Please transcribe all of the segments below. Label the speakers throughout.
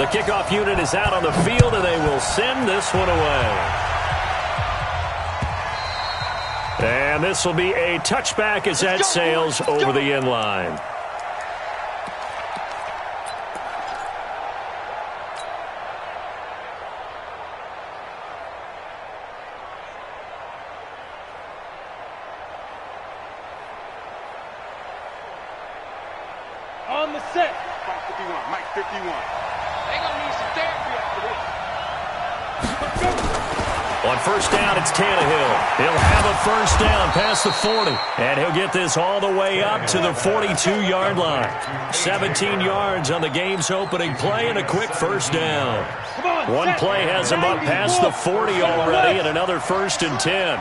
Speaker 1: The kickoff unit is out on the field, and they will send this one away. And this will be a touchback as that sails over the end line.
Speaker 2: On the set. Mike 51. Mike 51. They gonna need some therapy after this.
Speaker 1: On first down, it's Tannehill. He'll have a first down past the 40. And he'll get this all the way up to the 42-yard line. 17 yards on the game's opening play and a quick first down. One play has him up past the 40 already and another 1st and 10.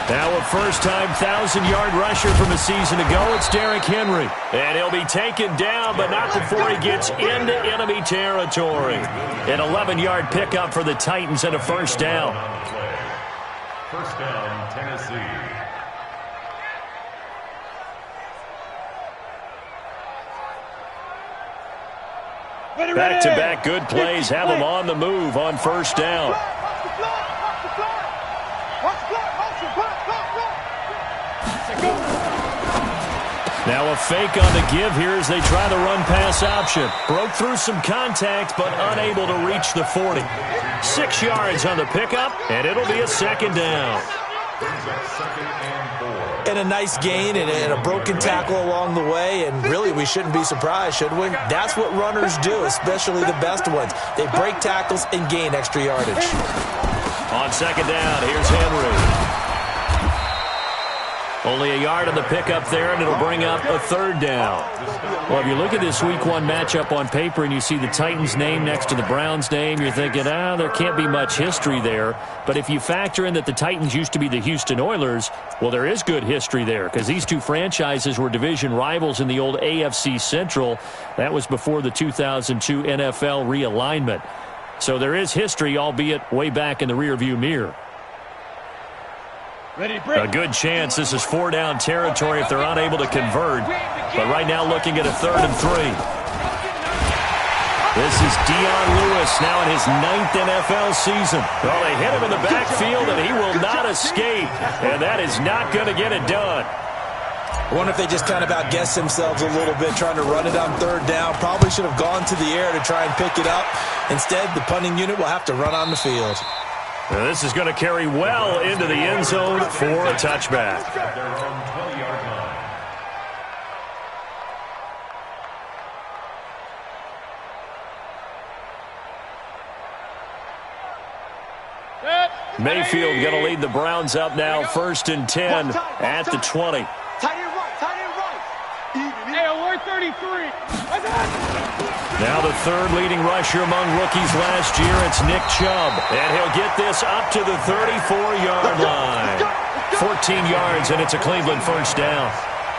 Speaker 1: Now a first-time 1,000-yard rusher from a season ago, it's Derrick Henry. And he'll be taken down, but not before he gets into enemy territory. An 11-yard pickup for the Titans and a first down.
Speaker 3: First down, Tennessee.
Speaker 1: Back-to-back good plays have him on the move on first down. Now a fake on the give here as they try the run-pass option. Broke through some contact, but unable to reach the 40. 6 yards on the pickup, and it'll be a second down.
Speaker 4: And a nice gain and a broken tackle along the way, and really we shouldn't be surprised, should we? That's what runners do, especially the best ones. They break tackles and gain extra yardage.
Speaker 1: On second down, here's Henry. Only a yard on the pickup there, and it'll bring up a third down. Well, if you look at this Week 1 matchup on paper and you see the Titans' name next to the Browns' name, you're thinking, there can't be much history there. But if you factor in that the Titans used to be the Houston Oilers, well, there is good history there because these two franchises were division rivals in the old AFC Central. That was before the 2002 NFL realignment. So there is history, albeit way back in the rearview mirror. A good chance this is 4-down territory if they're unable to convert. But right now looking at a 3rd and 3. This is Dion Lewis now in his 9th NFL season. Well, they hit him in the backfield, and he will not escape. And that is not going to get it done.
Speaker 4: I wonder if they just kind of outguessed themselves a little bit trying to run it on 3rd down. Probably should have gone to the air to try and pick it up. Instead, the punting unit will have to run on the field.
Speaker 1: Now this is going to carry well into the end zone for a touchback. Mayfield going to lead the Browns up now, 1st and 10 at the 20.
Speaker 2: Alert 33.
Speaker 1: Now the 3rd leading rusher among rookies last year, it's Nick Chubb. And he'll get this up to the 34-yard line. 14 yards, and it's a Cleveland first down.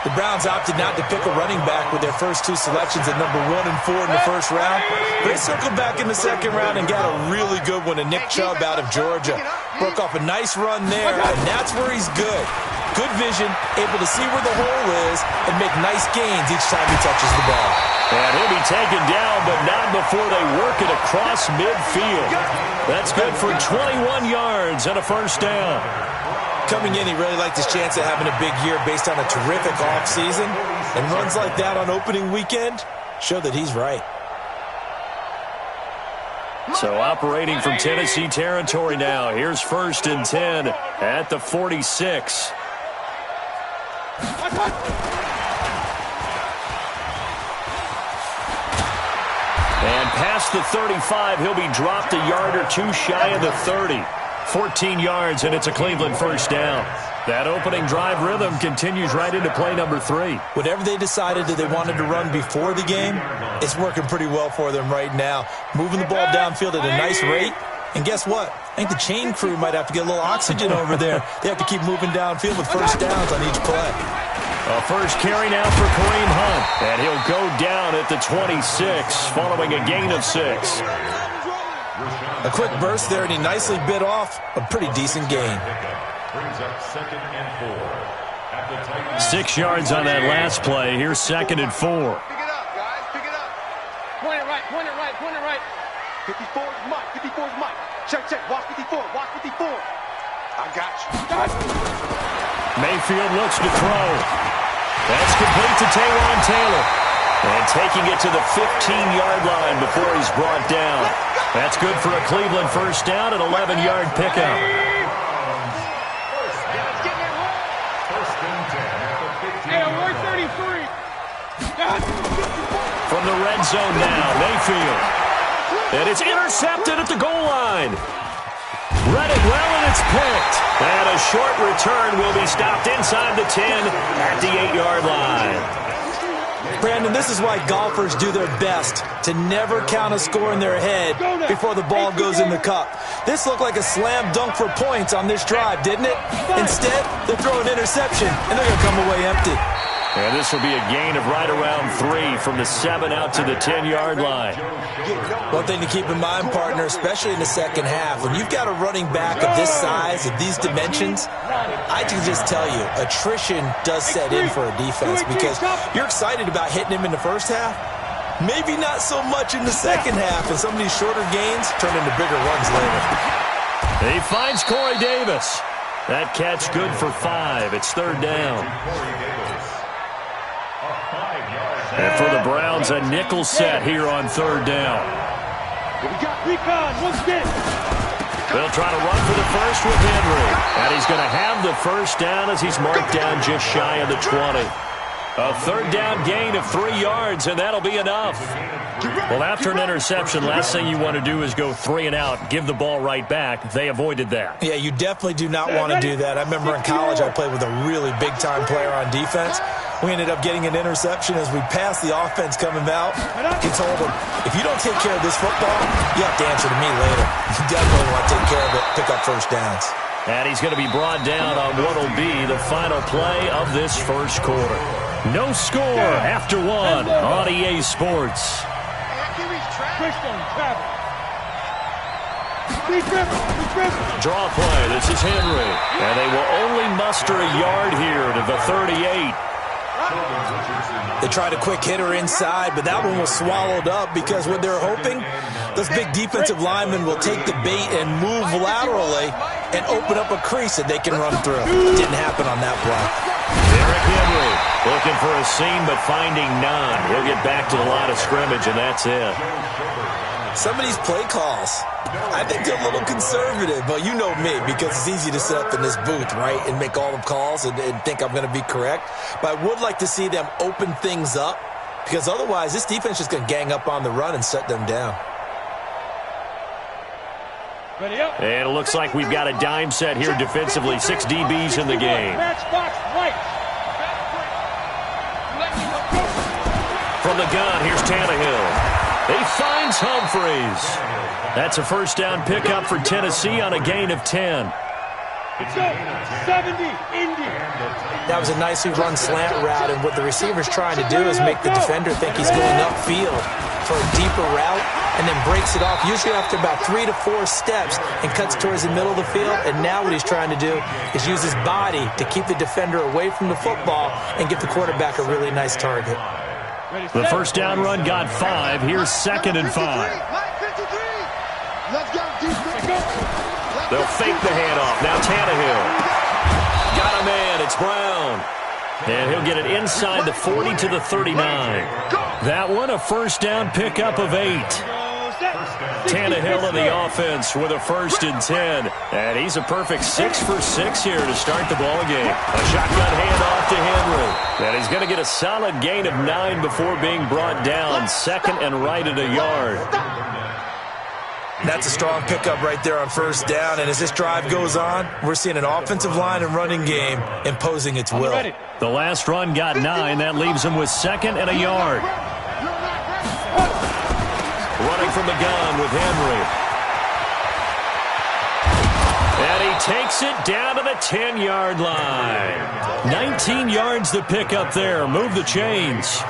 Speaker 4: The Browns opted not to pick a running back with their first 2 selections at number 1 and 4 in the first round. But they circled back in the second round and got a really good one to Nick Chubb out of Georgia. Broke off a nice run there, and that's where he's good. Good vision, able to see where the hole is, and make nice gains each time he touches the ball.
Speaker 1: And he'll be taken down, but not before they work it across midfield. That's good for 21 yards and a first down.
Speaker 4: Coming in, he really liked his chance of having a big year based on a terrific offseason. And runs like that on opening weekend show that he's right.
Speaker 1: So operating from Tennessee territory now. Here's 1st and 10 at the 46. And past the 35, he'll be dropped a yard or 2 shy of the 30. 14 yards, and it's a Cleveland first down. That opening drive rhythm continues right into play number 3.
Speaker 4: Whatever they decided that they wanted to run before the game, it's working pretty well for them right now. Moving the ball downfield at a nice rate. And guess what? I think the chain crew might have to get a little oxygen over there. They have to keep moving downfield with first downs on each play.
Speaker 1: A first carry now for Kareem Hunt. And he'll go down at the 26 following a gain of 6.
Speaker 4: A quick burst there, and he nicely bit off a pretty decent gain.
Speaker 3: Brings up 2nd and 4. At the Titans.
Speaker 1: 6 yards on that last play. Here's 2nd and 4.
Speaker 2: Pick it up, guys. Pick it up. 54 is Mike. 54 is Mike. Check, check. Watch 54. Watch 54. I got you.
Speaker 1: Mayfield looks to throw. That's complete to Taywan Taylor. And taking it to the 15-yard line before he's brought down. That's good for a Cleveland first down, an 11-yard pickup. From the red zone now, Mayfield. And it's intercepted at the goal line. Read it well, and it's picked. And a short return will be stopped inside the 10 at the 8-yard line.
Speaker 4: Brandon, this is why golfers do their best to never count a score in their head before the ball goes in the cup. This looked like a slam dunk for points on this drive, didn't it? Instead, they throw an interception, and they're going to come away empty.
Speaker 1: And this will be a gain of right around 3 from the 7 out to the 10-yard line.
Speaker 4: One thing to keep in mind, partner, especially in the second half, when you've got a running back of this size, of these dimensions, I can just tell you, attrition does set in for a defense because you're excited about hitting him in the first half. Maybe not so much in the second half, and some of these shorter gains turn into bigger runs later.
Speaker 1: He finds Corey Davis. That catch good for 5. It's third down. And for the Browns, a nickel set here on third down.
Speaker 2: We got recon. Once again.
Speaker 1: They'll try to run for the first with Henry. And he's going to have the first down as he's marked down just shy of the 20. A third down gain of 3 yards, and that'll be enough. Well, after an interception, last thing you want to do is go 3 and out, give the ball right back. They avoided that.
Speaker 4: Yeah, you definitely do not want to do that. I remember in college I played with a really big-time player on defense. We ended up getting an interception as we passed the offense coming out. He told him, if you don't take care of this football, you have to answer to me later. You definitely want to take care of it, pick up first downs.
Speaker 1: And he's going to be brought down on what will be the final play of this first quarter. No score after 1 on EA Sports. Draw play. This is Henry. And they will only muster a yard here to the 38.
Speaker 4: They tried a quick hitter inside, but that one was swallowed up because what they're hoping, those big defensive linemen will take the bait and move laterally and open up a crease that they can run through. Didn't happen on that play.
Speaker 1: Derrick Henry looking for a seam but finding none. He'll get back to the line of scrimmage, and that's it.
Speaker 4: Some of these play calls, I think they're a little conservative, but you know me, because it's easy to sit up in this booth, right, and make all the calls and think I'm going to be correct. But I would like to see them open things up, because otherwise this defense is going to gang up on the run and shut them down.
Speaker 1: And it looks like we've got a dime set here defensively. 6 DBs in the game. From the gun, here's Tannehill. He finds Humphreys. That's a first down pickup for Tennessee on a gain of 10.
Speaker 2: 70, Indy.
Speaker 4: That was a nicely run slant route, and what the receiver's trying to do is make the defender think he's going upfield for a deeper route and then breaks it off, usually after about 3 to 4 steps, and cuts towards the middle of the field. And now what he's trying to do is use his body to keep the defender away from the football and give the quarterback a really nice target.
Speaker 1: The first down run got 5. Here's 2nd and 5. They'll fake the handoff. Now Tannehill. Got a man. It's Brown. And he'll get it inside the 40 to the 39. That one a first down pickup of 8. Tannehill in the offense with a 1st and 10. And he's a perfect 6 for 6 here to start the ball game. A shotgun handoff to Henry. And he's going to get a solid gain of 9 before being brought down. 2nd and right at a yard.
Speaker 4: That's a strong pickup right there on first down. And as this drive goes on, we're seeing an offensive line and running game imposing its will.
Speaker 1: The last run got 9. That leaves him with 2nd and a yard. Running from the gun with Henry. And he takes it down to the 10-yard line. 19 yards to pick up there. Move the chains.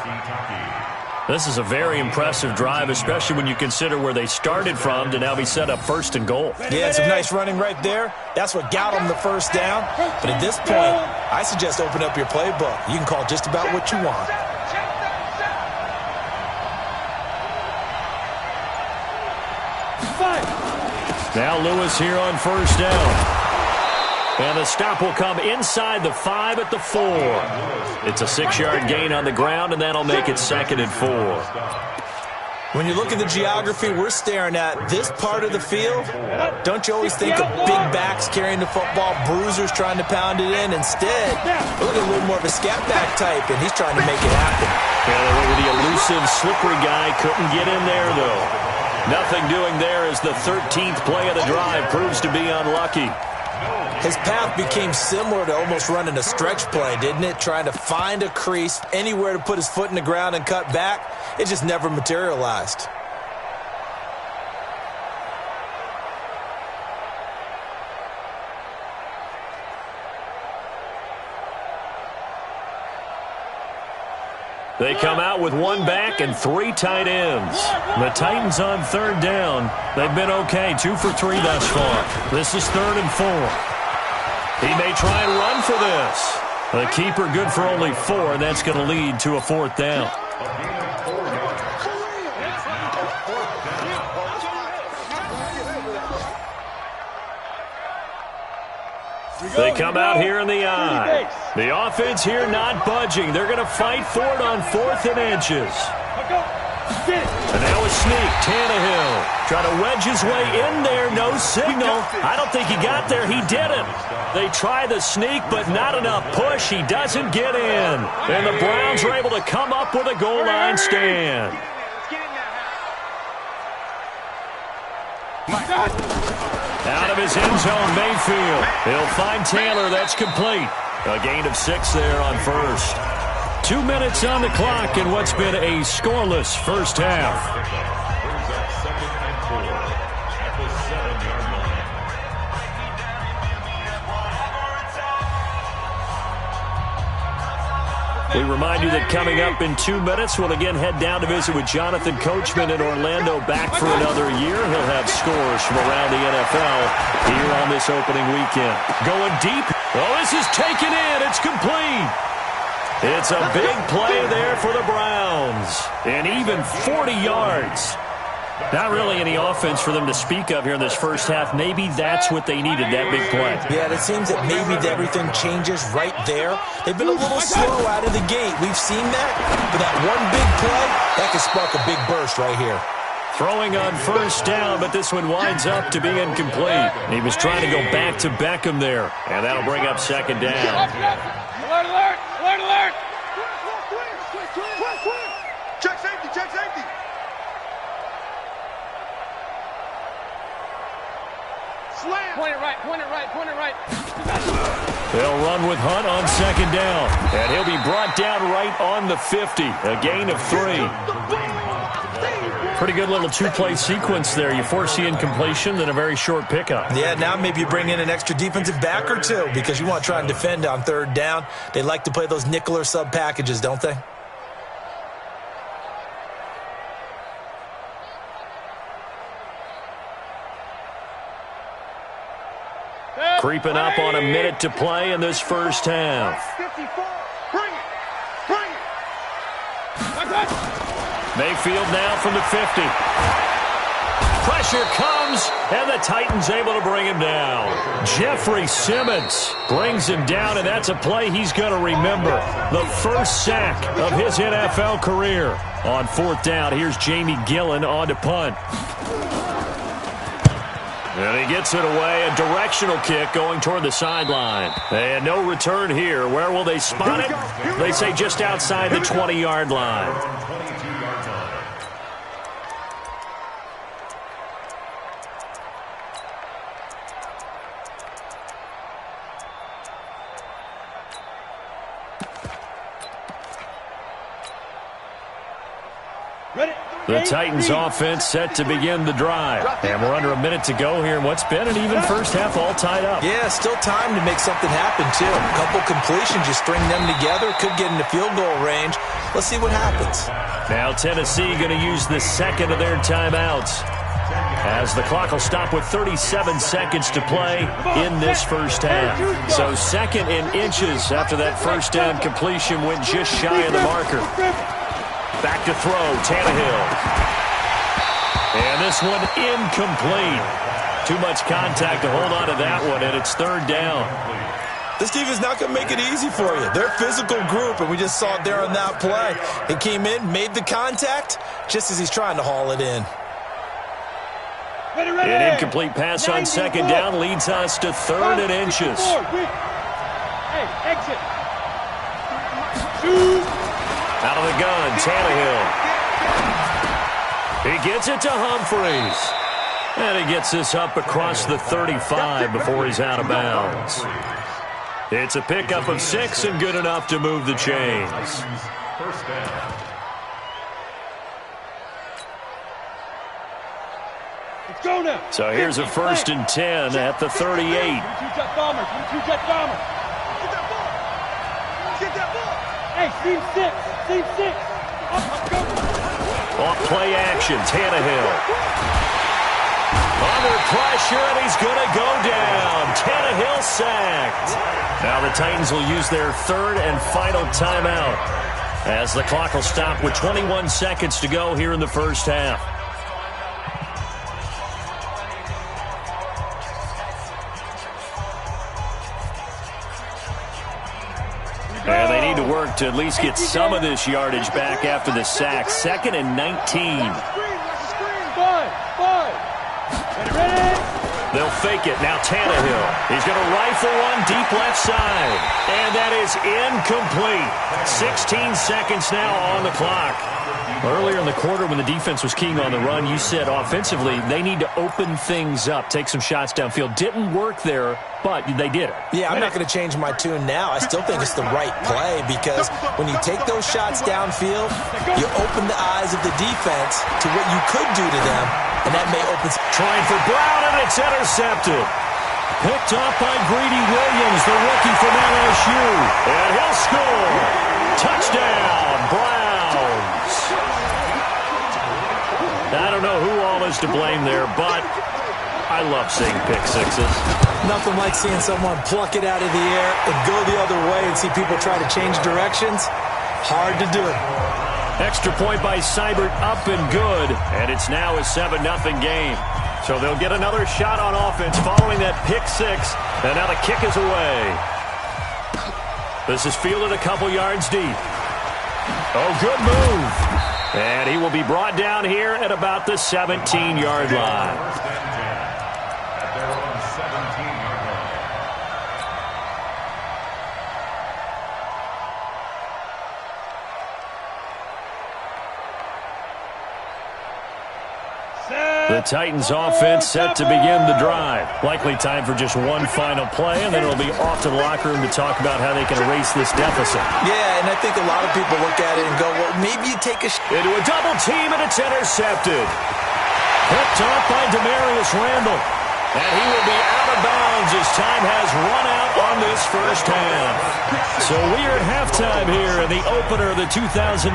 Speaker 1: This is a very impressive drive, especially when you consider where they started from to now be set up 1st and goal.
Speaker 4: Yeah, some nice running right there. That's what got them the first down. But at this point, I suggest open up your playbook. You can call just about what you want.
Speaker 1: Now Lewis here on first down. And the stop will come inside the 5 at the 4. It's a 6-yard gain on the ground, and that'll make it 2nd and 4.
Speaker 4: When you look at the geography we're staring at, this part of the field, don't you always think of big backs carrying the football, bruisers trying to pound it in? Instead, look at a little more of a scat back type, and he's trying to make it happen.
Speaker 1: Yeah, look at the elusive, slippery guy. Couldn't get in there, though. Nothing doing there as the 13th play of the drive proves to be unlucky.
Speaker 4: His path became similar to almost running a stretch play, didn't it? Trying to find a crease, anywhere to put his foot in the ground and cut back. It just never materialized.
Speaker 1: They come out with 1 back and 3 tight ends. The Titans on 3rd down. They've been okay, 2 for 3 thus far. This is 3rd and 4. He may try and run for this. The keeper good for only 4, and that's going to lead to a 4th down. They come out here in the eye. The offense here not budging. They're going to fight for it on 4th and inches. And now a sneak. Tannehill trying to wedge his way in there. No signal. I don't think he got there. He didn't. They try the sneak, but not enough push. He doesn't get in. And the Browns are able to come up with a goal line stand. Out of his end zone, Mayfield. He'll find Taylor. That's complete. A gain of 6 there on first. 2 minutes on the clock in what's been a scoreless first half.
Speaker 3: Brings up 2nd and 4 at the 7-yard line.
Speaker 1: We remind you that coming up in 2 minutes, we'll again head down to visit with Jonathan Coachman in Orlando, back for another year. He'll have scores from around the NFL here on this opening weekend. Going deep. Oh, this is taken in. It's complete. It's a big play there for the Browns. And even 40 yards. Not really any offense for them to speak of here in this first half. Maybe that's what they needed, that big play.
Speaker 4: Yeah, it seems that maybe everything changes right there. They've been a little slow out of the gate. We've seen that. But that one big play, that can spark a big burst right here.
Speaker 1: Throwing on first down, but this one winds up to be incomplete. He was trying to go back to Beckham there. And that'll bring up 2nd down.
Speaker 2: Alert, alert, alert, alert. Check safety, check safety. Slam. Point it right, point it right, point it right.
Speaker 1: They'll run with Hunt on 2nd down. And he'll be brought down right on the 50. A gain of 3. Pretty good little 2-play sequence there. You force the incompletion, then a very short pickup.
Speaker 4: Yeah, now maybe you bring in an extra defensive back or 2 because you want to try and defend on 3rd down. They like to play those nickel or sub packages, don't they?
Speaker 1: Creeping up on a minute to play in this first half.
Speaker 2: 54. Bring it. Bring it.
Speaker 1: Mayfield now from the 50. Pressure comes, and the Titans able to bring him down. Jeffrey Simmons brings him down, and that's a play he's going to remember. The first sack of his NFL career. On 4th down, here's Jamie Gillen on to punt. And he gets it away, a directional kick going toward the sideline. And no return here. Where will they spot it? They say just outside the 20-yard line.
Speaker 3: 22-yard line.
Speaker 1: The Titans offense set to begin the drive. And we're under a minute to go here in what's been an even first half all tied up.
Speaker 4: Yeah, still time to make something happen, too. A couple completions, you string them together, could get into field goal range. Let's see what happens.
Speaker 1: Now Tennessee going to use the second of their timeouts, as the clock will stop with 37 seconds to play in this first half. So 2nd and inches after that first down completion went just shy of the marker. Back to throw, Tannehill. And this one incomplete. Too much contact to hold on to that one, and it's third down.
Speaker 4: This defense is not going to make it easy for you. They're a physical group, and we just saw it there on that play. He came in, made the contact, just as he's trying to haul it in.
Speaker 1: An incomplete pass on second down leads us to third and inches.
Speaker 2: Hey, exit.
Speaker 1: Out of the gun, Tannehill. He gets it to Humphries. And he gets this up across the 35 before he's out of bounds. It's a pickup of 6 and good enough to move the chains.
Speaker 3: First down.
Speaker 2: Let's go now.
Speaker 1: So here's a 1st and 10 at the 38.
Speaker 2: Two-jet bombers. Two-jet bombers. Get that ball. Get that ball. Hey, team 6. Team 6. Up, go.
Speaker 1: Off play action, Tannehill. Under pressure, and he's going to go down. Tannehill sacked. Now the Titans will use their third and final timeout as the clock will stop with 21 seconds to go here in the first half. And they need to work to at least get some of this yardage back after the sack. 2nd and 19.
Speaker 2: 5. Ready?
Speaker 1: They'll fake it. Now Tannehill. He's going to rifle one deep left side. And that is incomplete. 16 seconds now on the clock. Earlier in the quarter when the defense was keying on the run, you said offensively they need to open things up, take some shots downfield. Didn't work there, but they did it.
Speaker 4: Yeah, I'm not going to change my tune now. I still think it's the right play because when you take those shots downfield, you open the eyes of the defense to what you could do to them, and that may open...
Speaker 1: Trying for Brown, and it's intercepted. Picked up by Greedy Williams, the rookie from LSU. And he'll score. Touchdown, Browns. I don't know who all is to blame there, but I love seeing pick sixes.
Speaker 4: Nothing like seeing someone pluck it out of the air and go the other way and see people try to change directions. Hard to do it.
Speaker 1: Extra point by Seibert, up and good. And it's now a 7-0 game. So they'll get another shot on offense following that pick six. And now the kick is away. This is fielded a couple yards deep. Oh, good move. And he will be brought down here at about the 17-yard line.
Speaker 3: At their own 17-yard line.
Speaker 1: The Titans offense set to begin the drive. Likely time for just one final play, and then it'll be off to the locker room to talk about how they can erase this deficit.
Speaker 4: Yeah, and I think a lot of people look at it and go, well, maybe you take a...
Speaker 1: Into a double team, and it's intercepted. Picked off by Demarius Randall. And he will be out of bounds as time has run out on this first half. So we are at halftime here in the opener of the 2019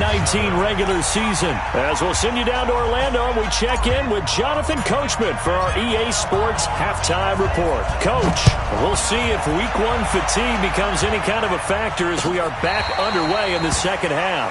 Speaker 1: regular season. As we'll send you down to Orlando, and we check in with Jonathan Coachman for our EA Sports Halftime Report. Coach, we'll see if Week 1 fatigue becomes any kind of a factor as we are back underway in the second half.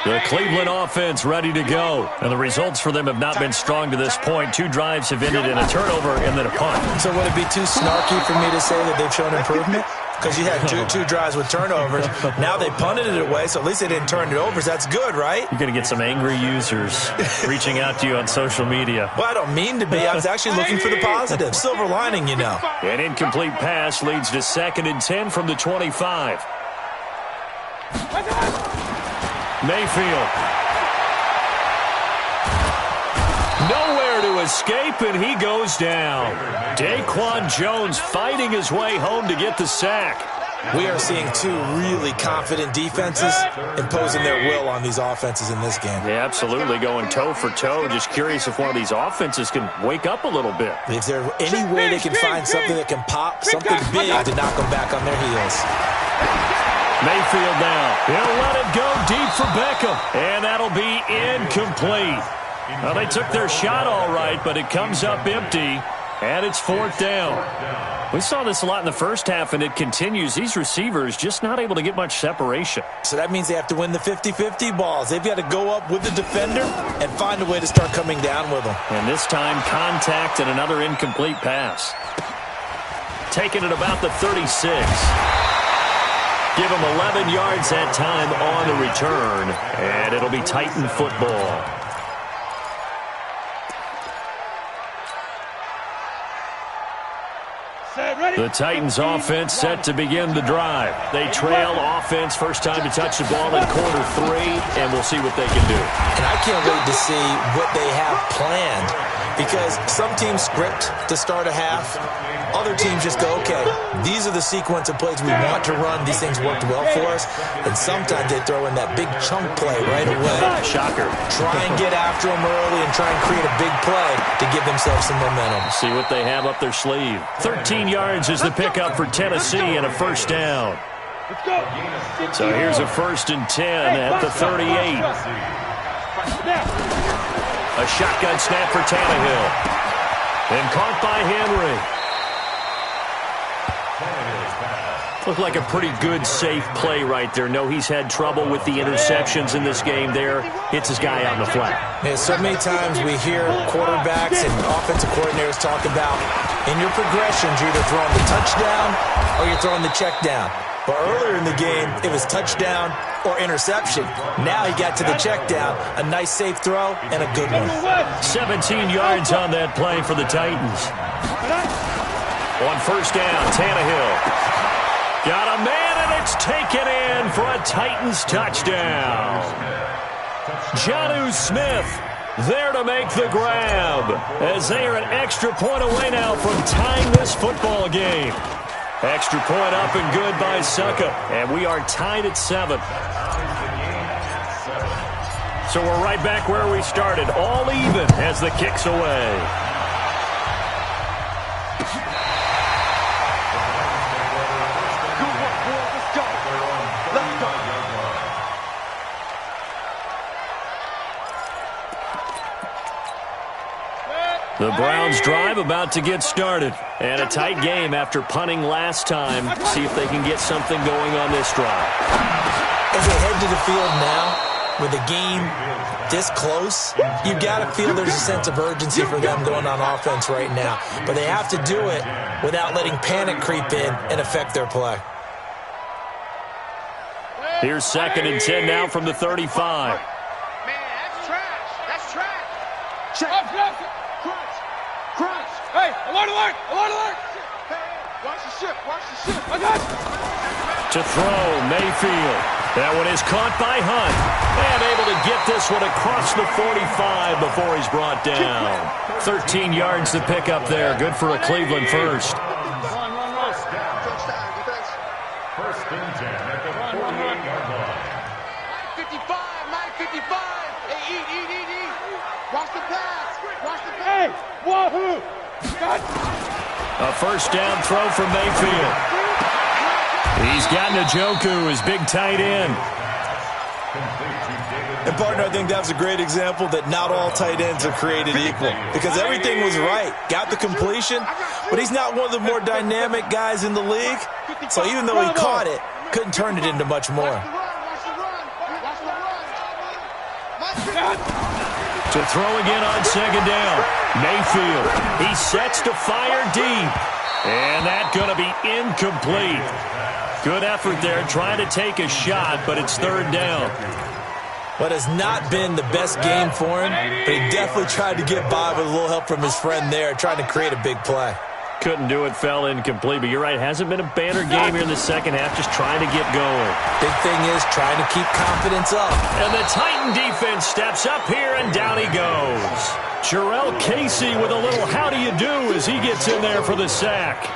Speaker 1: The Cleveland offense ready to go. And the results for them have not been strong to this point. 2 drives have ended in a turnover and then a punt.
Speaker 4: So would it be too snarky for me to say that they've shown improvement? Because you had two drives with turnovers. Now they punted it away, so at least they didn't turn it over. So that's good, right?
Speaker 1: You're going to get some angry users reaching out to you on social media.
Speaker 4: Well, I don't mean to be. I was actually looking for the positive. Silver lining, you know.
Speaker 1: An incomplete pass leads to 2nd and 10 from the 25. Mayfield. Nowhere to escape, and he goes down. Daquan Jones fighting his way home to get the sack.
Speaker 4: We are seeing 2 really confident defenses imposing their will on these offenses in this game.
Speaker 1: Yeah, absolutely, going toe for toe. Just curious if one of these offenses can wake up a little bit.
Speaker 4: If there's any way they can find something that can pop, something big to knock them back on their heels.
Speaker 1: Mayfield now. He'll let it go deep for Beckham. And that'll be incomplete. Well, they took their shot all right, but it comes up empty. And it's 4th down. We saw this a lot in the first half, and it continues. These receivers just not able to get much separation.
Speaker 4: So that means they have to win the 50-50 balls. They've got to go up with the defender and find a way to start coming down with them.
Speaker 1: And this time, contact and another incomplete pass. Taking it about the 36. Give him 11 yards that time on the return, and it'll be Titan football. The Titans offense set to begin the drive. They trail offense, first time to touch the ball in quarter 3, and we'll see what they can do.
Speaker 4: And I can't wait to see what they have planned, because some teams script to start a half. Other teams just go, okay, these are the sequence of plays we want to run. These things worked well for us. And sometimes they throw in that big chunk play right away.
Speaker 1: Shocker.
Speaker 4: Try and get after them early and try and create a big play to give themselves some momentum.
Speaker 1: See what they have up their sleeve. 13 yards is the pickup for Tennessee and a first down.
Speaker 2: Let's go.
Speaker 1: So here's a 1st and 10 at the 38. A shotgun snap for Tannehill. And caught by Henry. Looked like a pretty good, safe play right there. No, he's had trouble with the interceptions in this game there. Hits his guy out in the flat.
Speaker 4: Yeah, so many times we hear quarterbacks and offensive coordinators talk about in your progressions, you're either throwing the touchdown or you're throwing the check down. But earlier in the game, it was touchdown or interception. Now he got to the check down. A nice safe throw and a good one.
Speaker 1: 17 yards on that play for the Titans. On first down, Tannehill. Got a man, and it's taken in for a Titans touchdown. Jonnu Smith there to make the grab, as they are an extra point away now from tying this football game. Extra point up and good by Succa, and we are tied at 7. So we're right back where we started, all even as the kick's away. The Browns drive about to get started. And a tight game after punting last time. See if they can get something going on this drive.
Speaker 4: As they head to the field now, with the game this close, you've got to feel there's a sense of urgency for them going on offense right now. But they have to do it without letting panic creep in and affect their play.
Speaker 1: Here's 2nd and 10 now from the 35.
Speaker 2: Man, that's trash. That's trash. Check. Crunch. Hey, alert, alert, alert, alert. Hey, watch the ship, watch the ship. I got you.
Speaker 1: To throw, Mayfield. That one is caught by Hunt. And able to get this one across the 45 before he's brought down. 13 yards to pick up there. Good for a Cleveland first.
Speaker 2: Run.
Speaker 3: 1st and 10 at the 48-yard line.
Speaker 2: 9:55. Hey, eat. Watch the pass. Hey, wahoo.
Speaker 1: A first down throw from Mayfield. He's got Njoku, his big tight end.
Speaker 4: And, partner, I think that was a great example that not all tight ends are created equal, because everything was right. Got the completion, but he's not one of the more dynamic guys in the league. So even though he caught it, couldn't turn it into much more.
Speaker 1: To throw again on 2nd down. Mayfield, he sets to fire deep. And that's going to be incomplete. Good effort there, trying to take a shot, but it's 3rd down.
Speaker 4: What has not been the best game for him, but he definitely tried to get by with a little help from his friend there, trying to create a big play.
Speaker 1: Couldn't do it, fell incomplete, but you're right, hasn't been a banner game here in the second half, just trying to get going.
Speaker 4: Big thing is trying to keep confidence up.
Speaker 1: And the Titan defense steps up here, and down he goes. Jarrell Casey with a little how do you do as he gets in there for the sack.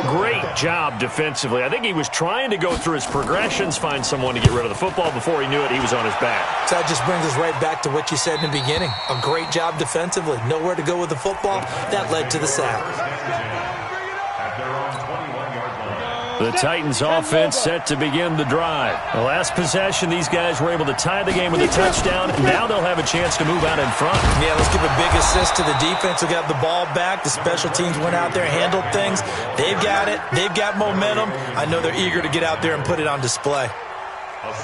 Speaker 1: Great job defensively. I think he was trying to go through his progressions, find someone to get rid of the football. Before he knew it, he was on his back.
Speaker 4: So that just brings us right back to what you said in the beginning. A great job defensively. Nowhere to go with the football. That led to the sack.
Speaker 3: At their own 21-yard line.
Speaker 1: The Titans offense set to begin the drive. The last possession, these guys were able to tie the game with a touchdown. Now they'll have a chance to move out in front.
Speaker 4: Yeah, let's give a big assist to the defense who got the ball back. The special teams went out there, handled things. They've got it. They've got momentum. I know they're eager to get out there and put it on display.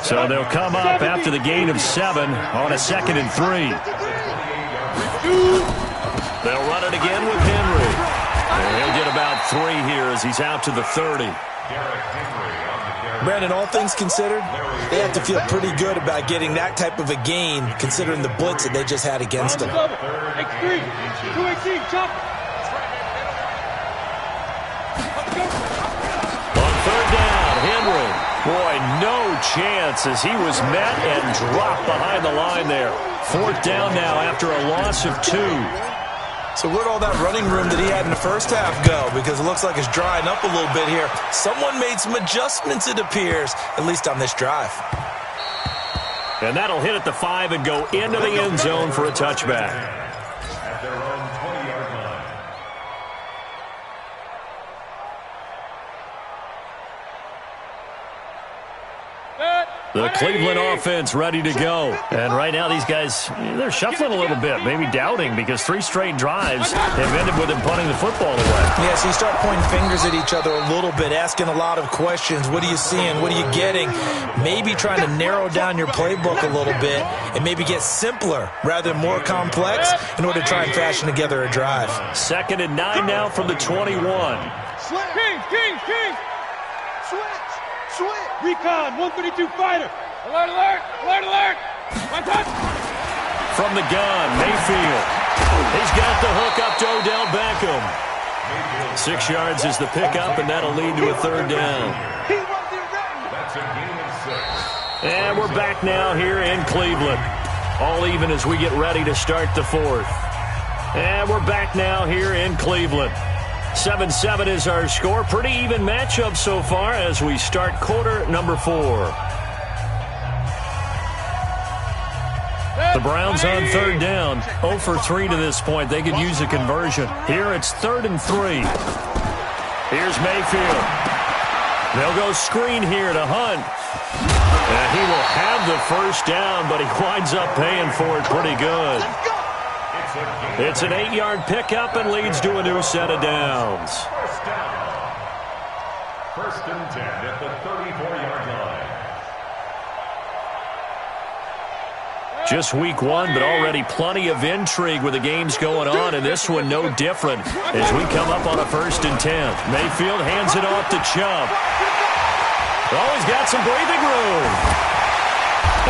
Speaker 1: So they'll come up after the gain of 7 on a 2nd and 3. They'll run it again with Henry. And he'll get about 3 here as he's out to the 30.
Speaker 4: Brandon, all things considered, they have to feel pretty good about getting that type of a gain considering the blitz that they just had against them.
Speaker 2: X3, 218, chop.
Speaker 1: On 3rd down, Henry. Boy, no chance as he was met and dropped behind the line there. 4th down now after a loss of 2.
Speaker 4: So where'd all that running room that he had in the first half go? Because it looks like it's drying up a little bit here. Someone made some adjustments, it appears, at least on this drive.
Speaker 1: And that'll hit at the 5 and go into the end zone for a touchback.
Speaker 3: At their own 20-yard line.
Speaker 1: The Cleveland offense ready to go. And right now these guys, they're shuffling a little bit, maybe doubting because 3 straight drives have ended with them punting the football away.
Speaker 4: Yeah, so you start pointing fingers at each other a little bit, asking a lot of questions. What are you seeing? What are you getting? Maybe trying to narrow down your playbook a little bit and maybe get simpler rather than more complex in order to try and fashion together a drive.
Speaker 1: 2nd and 9 now from the 21.
Speaker 2: Kings. Switch. Recon, 132 fighter. Alert. One touch.
Speaker 1: From the gun, Mayfield. He's got the hook up to Odell Beckham. 6 yards is the pickup, and that'll lead to a 3rd down.
Speaker 3: That's a gain of 6.
Speaker 1: And we're back now here in Cleveland. All even as we get ready to start the 4th. And we're back now here in Cleveland. 7-7 is our score. Pretty even matchup so far as we start quarter number 4. The Browns on 3rd down. 0 for 3 to this point. They could use a conversion. Here it's 3rd and 3. Here's Mayfield. They'll go screen here to Hunt. And he will have the 1st down, but he winds up paying for it pretty good. It's an 8-yard pickup and leads to a new set of downs.
Speaker 3: 1st down. 1st and 10 at the 34-yard line.
Speaker 1: Just week 1, but already plenty of intrigue with the games going on, and this one no different as we come up on a 1st and 10. Mayfield hands it off to Chubb. Oh, he's got some breathing room.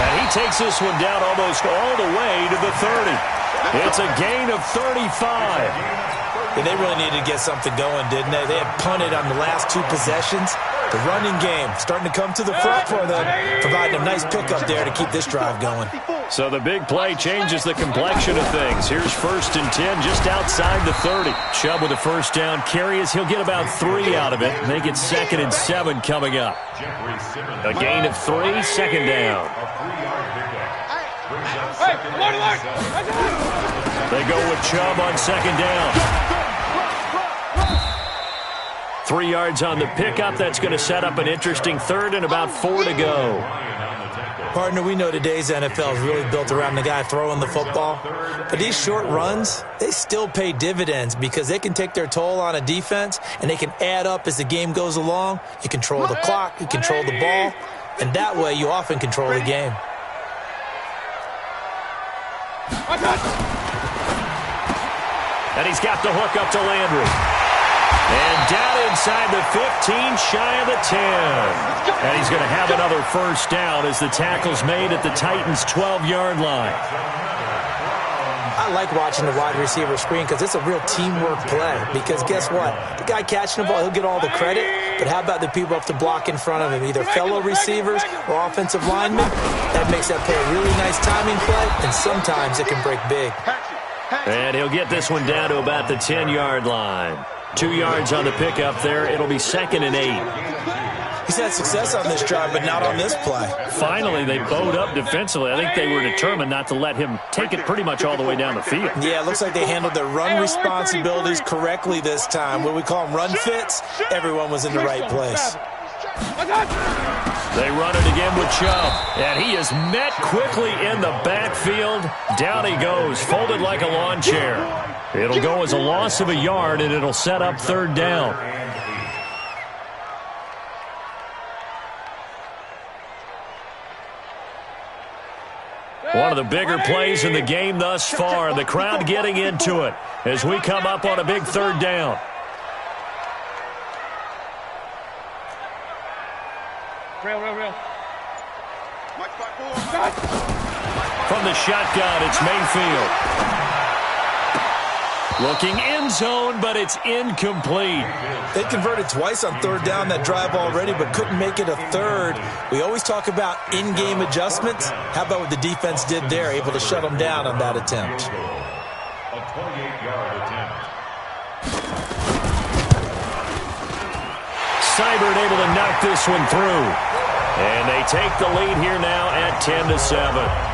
Speaker 1: And he takes this one down almost all the way to the 30. It's a gain of 35.
Speaker 4: Yeah, they really needed to get something going, didn't they? They had punted on the last 2 possessions. The running game starting to come to the front for them, providing a nice pickup there to keep this drive going.
Speaker 1: So the big play changes the complexion of things. Here's 1st and 10 just outside the 30. Chubb with a 1st down carry as he'll get about 3 out of it. Make it 2nd and 7 coming up. A gain of 3, 2nd down. They go with Chubb on 2nd down. 3 yards on the pickup. That's going to set up an interesting 3rd and about 4 to go.
Speaker 4: Partner, we know today's NFL is really built around the guy throwing the football. But these short runs, they still pay dividends because they can take their toll on a defense and they can add up as the game goes along. You control the clock, you control the ball, and that way you often control the game.
Speaker 1: And he's got the hook up to Landry. And down inside the 15, shy of the 10. And he's going to have another 1st down as the tackle's made at the Titans' 12-yard line.
Speaker 4: I like watching the wide receiver screen because it's a real teamwork play. Because guess what? The guy catching the ball, he'll get all the credit. But how about the people up to block in front of him, either fellow receivers or offensive linemen? That makes that play a really nice timing play, and sometimes it can break big.
Speaker 1: And he'll get this one down to about the 10-yard line. 2 yards on the pickup there. It'll be 2nd and 8.
Speaker 4: He's had success on this drive, but not on this play.
Speaker 1: Finally, they bowed up defensively. I think they were determined not to let him take it pretty much all the way down the field.
Speaker 4: Yeah, it looks like they handled their run responsibilities correctly this time. What we call them run fits, everyone was in the right place.
Speaker 1: They run it again with Chubb, and he is met quickly in the backfield. Down he goes, folded like a lawn chair. It'll go as a loss of a yard, and it'll set up third down. One of the bigger plays in the game thus far. The crowd getting into it as we come up on a big third down.
Speaker 2: Real.
Speaker 1: From the shotgun, it's Mayfield. Looking end zone, but it's incomplete.
Speaker 4: They converted twice on third down that drive already, but couldn't make it a third. We always talk about in-game adjustments. How about what the defense did there, able to shut them down on that attempt?
Speaker 3: A 28-yard attempt.
Speaker 1: Seibert able to knock this one through. And they take the lead here now at 10-7.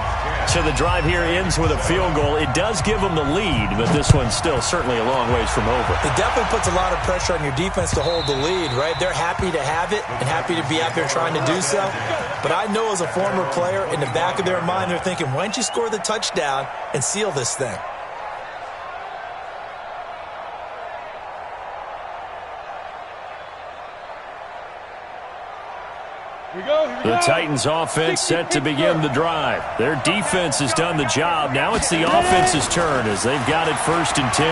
Speaker 1: So the drive here ends with a field goal. It does give them the lead, but this one's still certainly a long ways from over.
Speaker 4: It definitely puts a lot of pressure on your defense to hold the lead, right? They're happy to have it and happy to be out there trying to do so. But I know as a former player, in the back of their mind, they're thinking, why don't you score the touchdown and seal this thing?
Speaker 1: The Titans offense set to begin the drive. Their defense has done the job. Now it's the offense's turn as they've got it 1st and 10.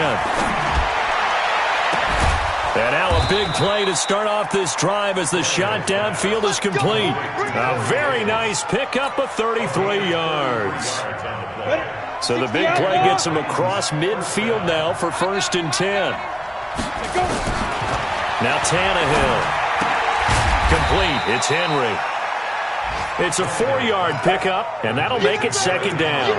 Speaker 1: And now a big play to start off this drive as the shot downfield is complete. A very nice pickup of 33 yards. So the big play gets them across midfield now for 1st and 10. Now Tannehill. Complete. It's Henry. It's a 4-yard pickup, and that'll make it 2nd down.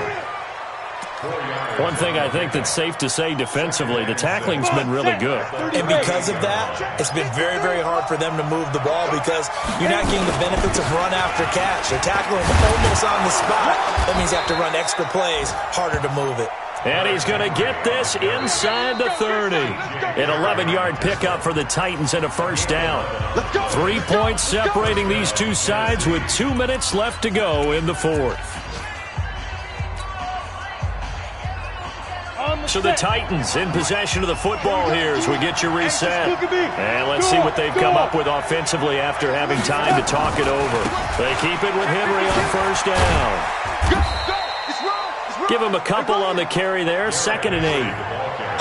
Speaker 1: One thing I think that's safe to say defensively, the tackling's been really good.
Speaker 4: And because of that, it's been very, very hard for them to move the ball because you're not getting the benefits of run after catch. They're tackling almost on the spot. That means you have to run extra plays, harder to move it.
Speaker 1: And he's going to get this inside the 30. An 11-yard pickup for the Titans and a 1st down. 3 points separating these two sides with 2 minutes left to go in the 4th. So the Titans in possession of the football here as we get you reset. And let's see what they've come up with offensively after having time to talk it over. They keep it with Henry on 1st down. Give him a couple on the carry there, 2nd and 8.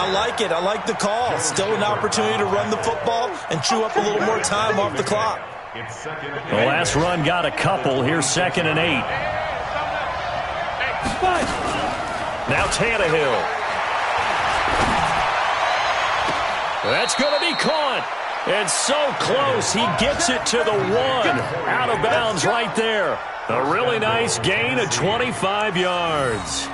Speaker 4: I like it. I like the call. Still an opportunity to run the football and chew up a little more time off the clock.
Speaker 1: The last run got a couple. Here's 2nd and 8. Now Tannehill. That's going to be caught. And so close. He gets it to the 1. Out of bounds right there. A really nice gain of 25 yards.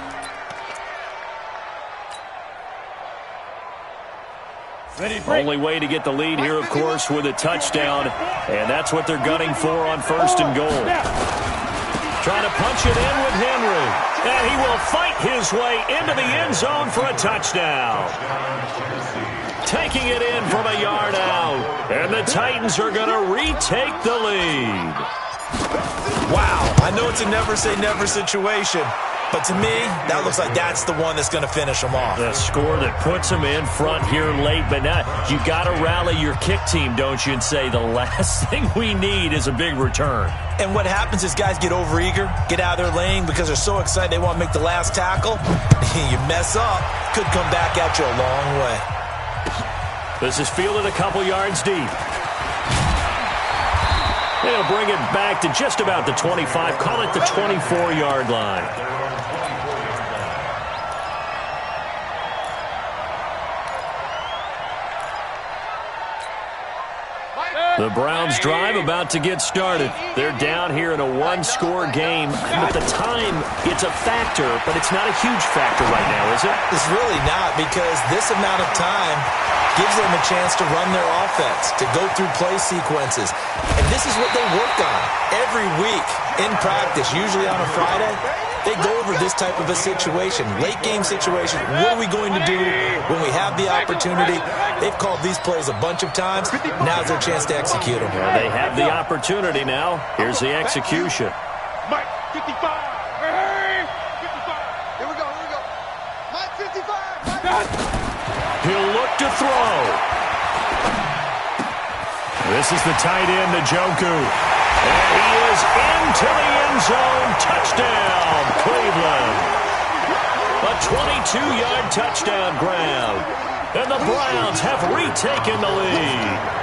Speaker 1: Only way to get the lead here, of course, with a touchdown. And that's what they're gunning for on 1st and goal. Trying to punch it in with Henry. And he will fight his way into the end zone for a touchdown. Taking it in from a yard out. And the Titans are going to retake the lead.
Speaker 4: Wow. I know it's a never-say-never situation. But to me, that looks like that's the one that's going to finish them off.
Speaker 1: The score that puts them in front here late. But now you got to rally your kick team, don't you, and say the last thing we need is a big return.
Speaker 4: And what happens is guys get overeager, get out of their lane because they're so excited they want to make the last tackle. You mess up, could come back at you a long way.
Speaker 1: This is fielded a couple yards deep. They'll bring it back to just about the 25. Call it the 24-yard line. The Browns drive about to get started. They're down here in a one-score game. At the time, it's a factor, but it's not a huge factor right now, is it?
Speaker 4: It's really not, because this amount of time gives them a chance to run their offense, to go through play sequences. And this is what they work on every week. in practice, usually on a Friday, they go over this type of a situation, late game situation. What are we going to do when we have the opportunity? They've called these plays a bunch of times. Now's their chance to execute them.
Speaker 1: Well, they have the opportunity now. Here's the execution.
Speaker 2: Mike, 55. Hey, 55. Here we go. Mike, 55.
Speaker 1: He'll look to throw. This is the tight end, Njoku. And he is into the end zone. Touchdown, Cleveland. A 22-yard touchdown grab. And the Browns have retaken the lead.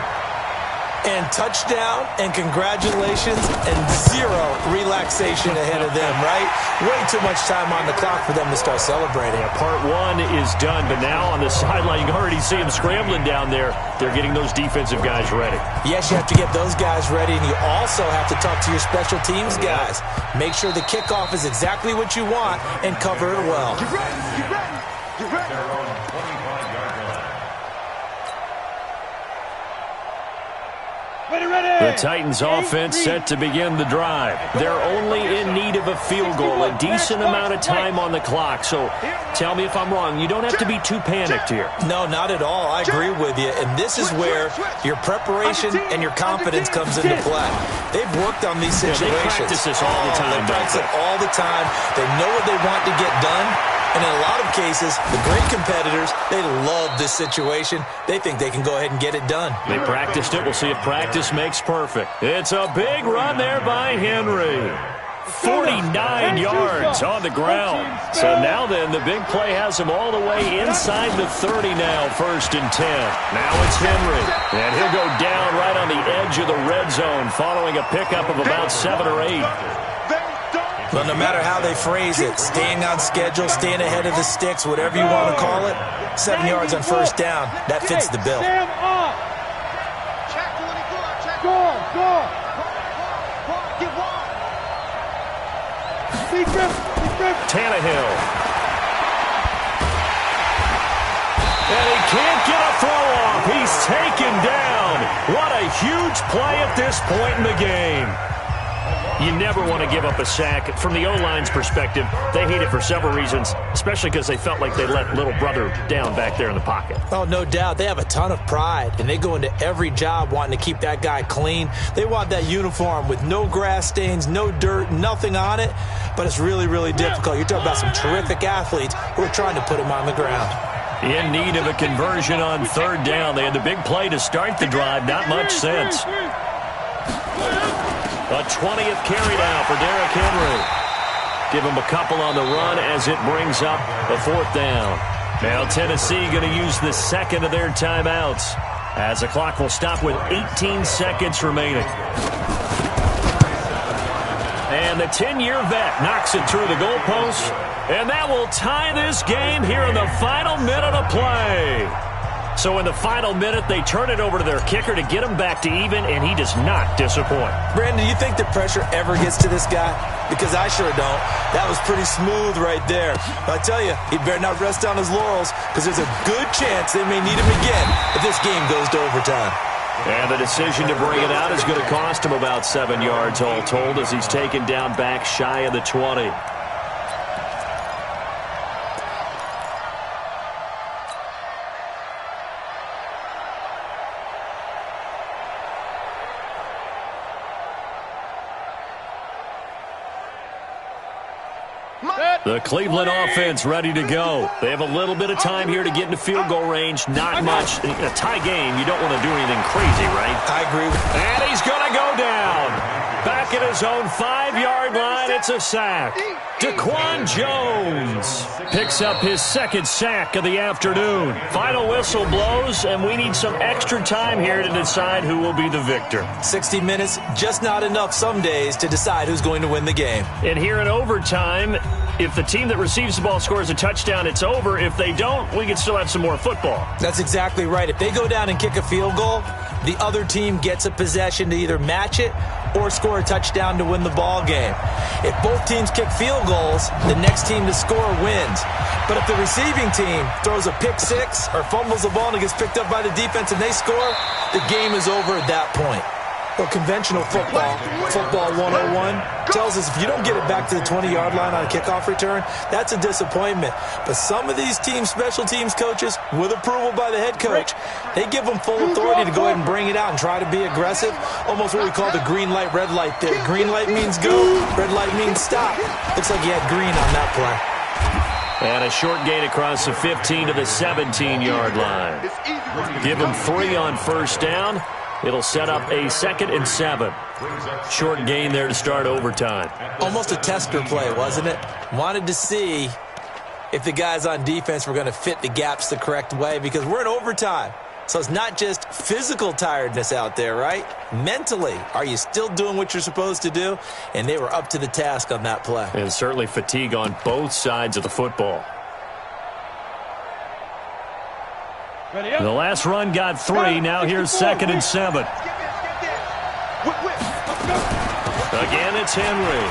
Speaker 4: And touchdown, and congratulations, and zero relaxation ahead of them, right? Way too much time on the clock for them to start celebrating.
Speaker 1: Yeah, part one is done, but now on the sideline, you can already see them scrambling down there. They're getting those defensive guys ready.
Speaker 4: Yes, you have to get those guys ready, and you also have to talk to your special teams guys. Make sure the kickoff is exactly what you want and cover it well.
Speaker 2: Get ready.
Speaker 3: Their own 25-yard line.
Speaker 1: The Titans offense set to begin the drive. They're only in need of a field goal, a decent amount of time on the clock. So tell me if I'm wrong. You don't have to be too panicked here.
Speaker 4: No, not at all. I agree with you. And this is where your preparation and your confidence comes into play. They've worked on these situations.
Speaker 1: Yeah, they practice this all the time.
Speaker 4: They practice it all the time. They know what they want to get done. And in a lot of cases, the great competitors, they love this situation. They think they can go ahead and get it done.
Speaker 1: They practiced it. We'll see if practice makes perfect. It's a big run there by Henry. 49 yards on the ground. So now then, the big play has him all the way inside the 30 now, 1st and 10. Now it's Henry. And he'll go down right on the edge of the red zone following a pickup of about 7 or 8.
Speaker 4: But no matter how they phrase it, staying on schedule, staying ahead of the sticks, whatever you want to call it, 7 yards on 1st down, that fits the bill.
Speaker 1: Tannehill. And he can't get a throw off. He's taken down. What a huge play at this point in the game. You never want to give up a sack. From the O-line's perspective, they hate it for several reasons, especially because they felt like they let little brother down back there in the pocket.
Speaker 4: Oh, no doubt. They have a ton of pride, and they go into every job wanting to keep that guy clean. They want that uniform with no grass stains, no dirt, nothing on it, but it's really, really difficult. You're talking about some terrific athletes who are trying to put him on the ground.
Speaker 1: In need of a conversion on 3rd down. They had the big play to start the drive. Not much sense. A 20th carry now for Derrick Henry. Give him a couple on the run as it brings up a 4th down. Now Tennessee going to use the second of their timeouts as the clock will stop with 18 seconds remaining. And the 10-year vet knocks it through the goalpost, and that will tie this game here in the final minute of play. So in the final minute, they turn it over to their kicker to get him back to even, and he does not disappoint.
Speaker 4: Brandon, do you think the pressure ever gets to this guy? Because I sure don't. That was pretty smooth right there. But I tell you, he better not rest on his laurels, because there's a good chance they may need him again if this game goes to overtime.
Speaker 1: And the decision to bring it out is going to cost him about 7 yards all told as he's taken down back shy of the 20. The Cleveland offense ready to go. They have a little bit of time here to get into field goal range. Not much. In a tie game, you don't want to do anything crazy, right?
Speaker 4: I agree.
Speaker 1: And he's going to go down. Back at his own 5-yard line, it's a sack. Daquan Jones picks up his 2nd sack of the afternoon. Final whistle blows, and we need some extra time here to decide who will be the victor.
Speaker 4: 60 minutes, just not enough some days to decide who's going to win the game.
Speaker 1: And here in overtime, if the team that receives the ball scores a touchdown, it's over. If they don't, we can still have some more football.
Speaker 4: That's exactly right. If they go down and kick a field goal, the other team gets a possession to either match it or score a touchdown to win the ball game. If both teams kick field goals, the next team to score wins. But if the receiving team throws a pick six or fumbles the ball and it gets picked up by the defense and they score, the game is over at that point. Well, conventional football 101, tells us if you don't get it back to the 20-yard line on a kickoff return, that's a disappointment. But some of these special teams coaches, with approval by the head coach, they give them full authority to go ahead and bring it out and try to be aggressive. Almost what we call the green light, red light there. Green light means go, red light means stop. Looks like you had green on that play.
Speaker 1: And a short gain across the 15 to the 17-yard line. Give them 3 on first down. It'll set up a 2nd and 7. Short gain there to start overtime.
Speaker 4: Almost a tester play, wasn't it? Wanted to see if the guys on defense were going to fit the gaps the correct way, because we're in overtime. So it's not just physical tiredness out there, right? Mentally, are you still doing what you're supposed to do? And they were up to the task on that play.
Speaker 1: And certainly fatigue on both sides of the football. The last run got 3. Now here's 2nd and 7. Again, it's Henry.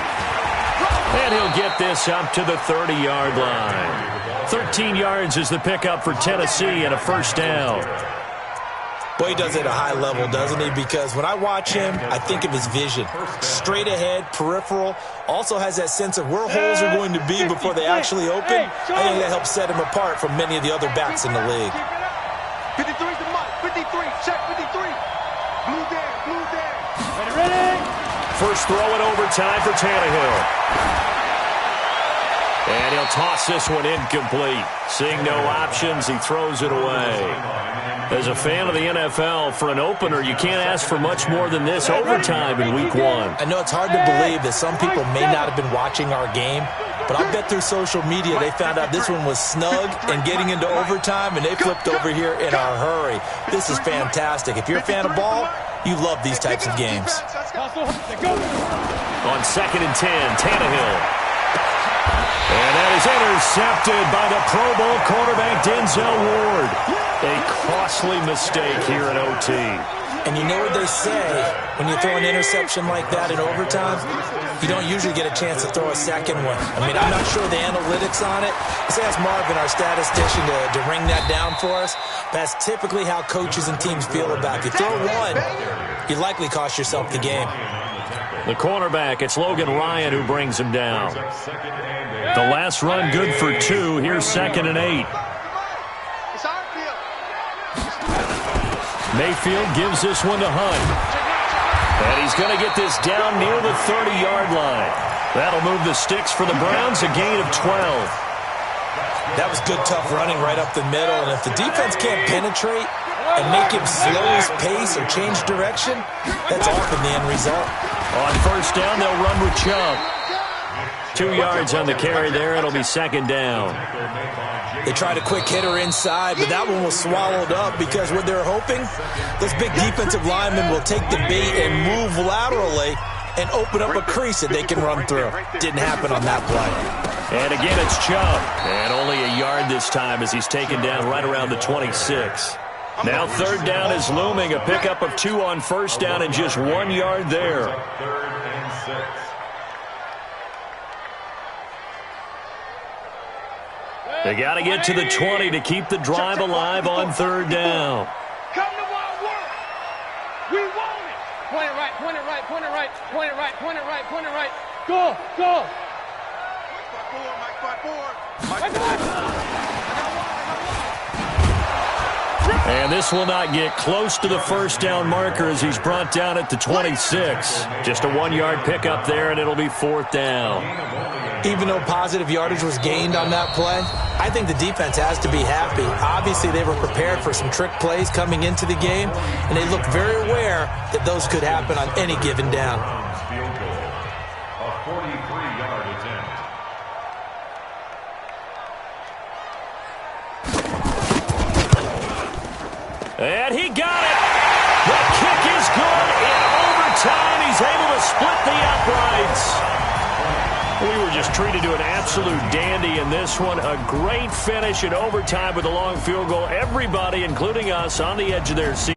Speaker 1: And he'll get this up to the 30-yard line. 13 yards is the pickup for Tennessee and a first down.
Speaker 4: Boy, he does it at a high level, doesn't he? Because when I watch him, I think of his vision. Straight ahead, peripheral. Also has that sense of where holes are going to be before they actually open. I think that helps set him apart from many of the other backs in the league.
Speaker 2: 53 is the mark. 53. Check 53. Blue down. Ready.
Speaker 1: First throw in overtime for Tannehill. And he'll toss this one incomplete. Seeing no options, he throws it away. As a fan of the NFL, for an opener, you can't ask for much more than this overtime in Week 1.
Speaker 4: I know it's hard to believe that some people may not have been watching our game, but I bet through social media they found out this one was snug and getting into overtime, and they flipped over here in a hurry. This is fantastic. If you're a fan of ball, you love these types of games.
Speaker 1: On 2nd and 10, Tannehill. And that is intercepted by the Pro Bowl cornerback Denzel Ward. A costly mistake here in OT.
Speaker 4: And you know what they say, when you throw an interception like that in overtime, you don't usually get a chance to throw a second one. I mean, I'm not sure the analytics on it. Let's ask Marvin, our statistician, to ring that down for us. That's typically how coaches and teams feel about it. If you throw one, you likely cost yourself the game.
Speaker 1: The cornerback, it's Logan Ryan who brings him down. The last run good for 2. Here's 2nd and 8. Mayfield gives this one to Hunt. And he's going to get this down near the 30-yard line. That'll move the sticks for the Browns, a gain of 12.
Speaker 4: That was good, tough running right up the middle. And if the defense can't penetrate and make him slow his pace or change direction, that's often the end result.
Speaker 1: On first down, they'll run with Chubb. 2 yards on the carry there. It'll be 2nd down.
Speaker 4: They tried a quick hitter inside, but that one was swallowed up because what they're hoping, those big defensive linemen will take the bait and move laterally and open up a crease that they can run through. Didn't happen on that play.
Speaker 1: And again, it's Chubb. And only a yard this time as he's taken down right around the 26. Now 3rd down is looming. A pickup of 2 on first down and just 1 yard there.
Speaker 3: 3rd and 6.
Speaker 1: They got to get to the 20 to keep the drive alive on 3rd down.
Speaker 2: Come to my work. We want it. Point it right, point it right, point it right, point it right, point it right, point it right. Go, go. Mike 4.
Speaker 1: And this will not get close to the first down marker as he's brought down at the 26. Just a 1-yard pickup there, and it'll be 4th down.
Speaker 4: Even though positive yardage was gained on that play, I think the defense has to be happy. Obviously, they were prepared for some trick plays coming into the game, and they looked very aware that those could happen on any given down.
Speaker 3: Field goal. A 43-yard attempt.
Speaker 1: And he got it. The kick is good in overtime. He's able to split the uprights. We were just treated to an absolute dandy in this one. A great finish in overtime with a long field goal. Everybody, including us, on the edge of their seat.